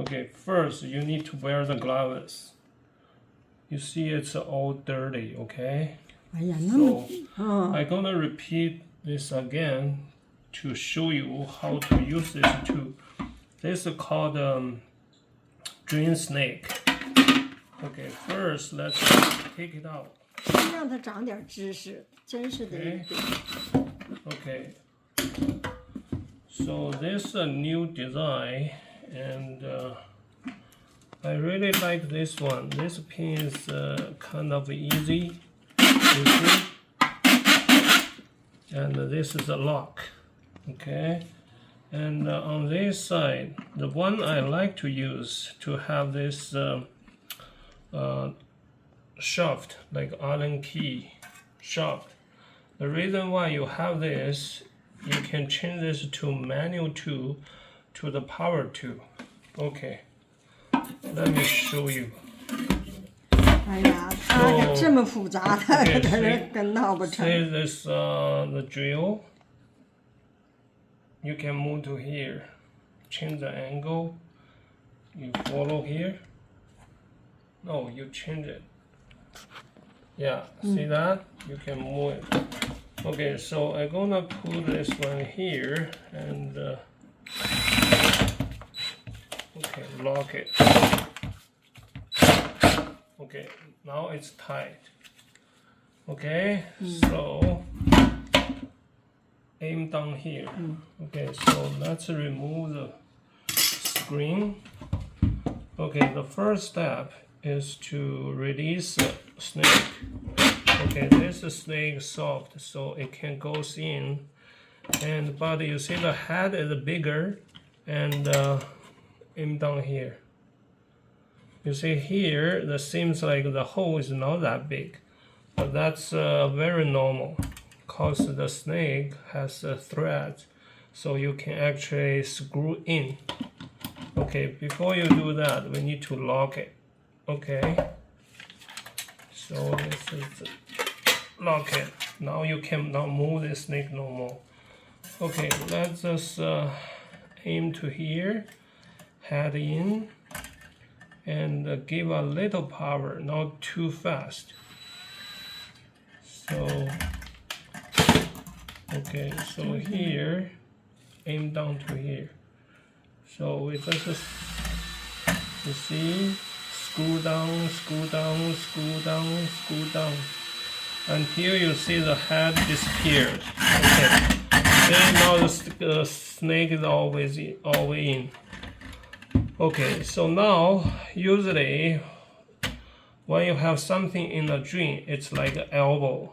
Okay, first you need to wear the gloves. You see it's all dirty, okay? 哎呀，那么 So 哦， I'm gonna repeat this again to show you how to use this tool. This is called drain snake. Okay, first let's take it out. 让它长点知识，真是的一点。 Okay. So this is a new design, and I really like this one. This pin is kind of easy, you see? And this is a lock, okay? And on this side, the one I like to use to have this shaft, like Allen key shaft. The reason why you have this, you can change this to manual tool to the power tool. Okay, let me show you. 哎呀，它就这么复杂，它 Okay, 可是跟闹不成。 Say this the drill. You can move to here, change the angle. You follow here. No, you change it. Yeah, see that? You can move it. Okay, so I'm gonna put this one here and okay, lock it. Okay, now it's tight. Okay, so aim down here. Okay, so let's remove the screen. Okay, the first step is to release the snake. Okay, this snake is soft, so it can go in. And but you see the head is bigger, and aim down here. You see here, it seems like the hole is not that big, but that's very normal, cause the snake has a thread, so you can actually screw in. Okay, before you do that, we need to lock it. Okay, so this is lock it. Now you cannot move the snake no more. Okay, let's just aim to here, head in, and give a little power, not too fast. So, okay, so here, aim down to here. So we just, you see, screw down, screw down, screw down, screw down, until you see the head disappears. Okay. Then now the snake is always in. Okay, so now usually when you have something in the drain, it's like an elbow,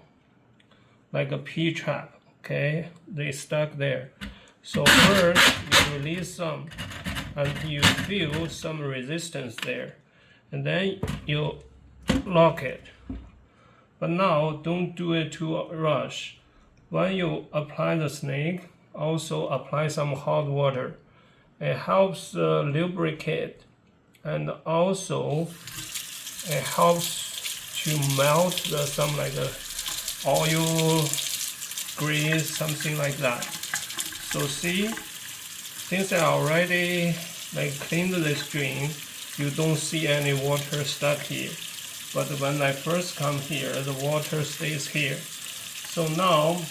like a P-trap. Okay, they stuck there. So first you release some until you feel some resistance there, and then you lock it. But now don't do it too rush. When you apply the snake, also apply some hot water. It helps lubricate, and also it helps to melt some like oil, grease, something like that. So see, since I already cleaned this drain, you don't see any water stuck here. But when I first come here, the water stays here. So now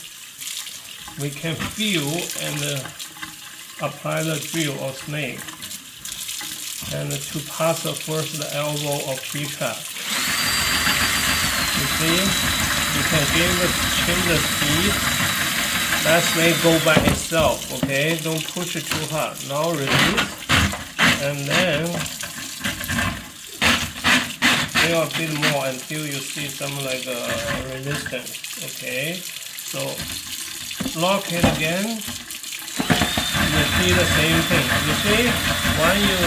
we can feel and apply the drill or snake, and to pass first the elbow or P-trap. You see, you can change the speed. That snake go by itself. Okay, don't push it too hard. Now release, and then feel a bit more until you see some resistance. Okay, so lock it again. Repeat the same thing. You see, when you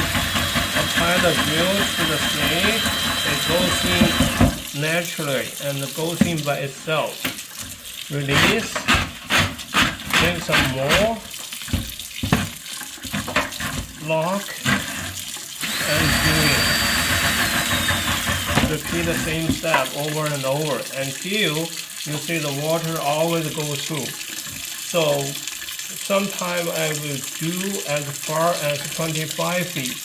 apply the drill to the snake, it goes in naturally and goes in by itself. Release. Take some more. Lock and do it. Repeat the same step over and over until you see the water always goes through. So sometimes I will do as far as 25 feet.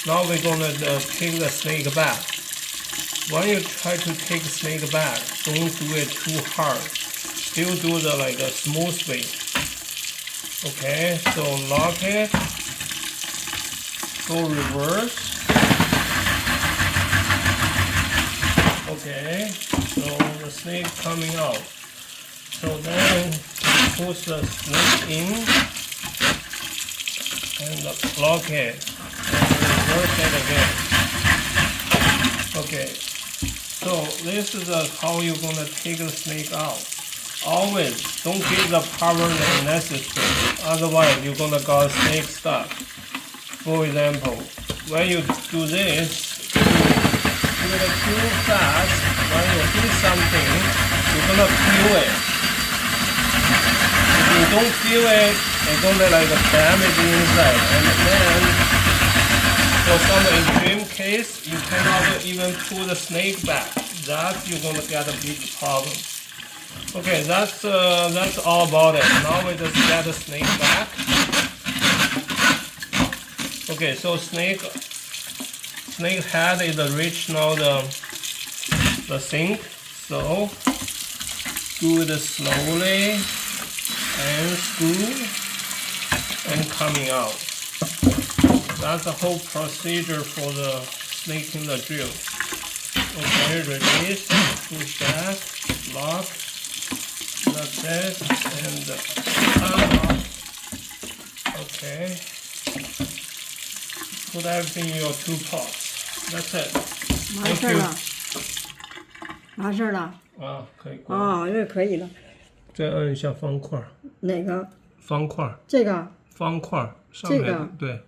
Now we're gonna take the snake back. When you try to take the snake back, don't do it too hard. Still do the like a smooth way. Okay, so lock it. Go reverse. Okay, so the snake coming out. So then push the snake in and lock it and reverse it again. Okay, so this is how you're gonna take the snake out. Always don't give the power necessary, otherwise you're gonna got snake stuck. For example, when you do this, do it too fast. When you do something, you're gonna feel it. If you don't feel it, it's gonna like damage inside, and then for some extreme case, you cannot even pull the snake back. That you're gonna get a big problem. Okay, that's all about it. Now we just get the snake back. Okay, so snake head is reach now the sink. So do it slowly and screw and coming out. That's the whole procedure for the snaking the drill. Okay, release, push back, lock. That's it, and unlock. Okay. Put everything in your 2 pots. That's it. 完事儿了，完事儿了。啊，可以关。啊，这可以了。再按一下方块。哪个？方块。这个。方块上面这个。对。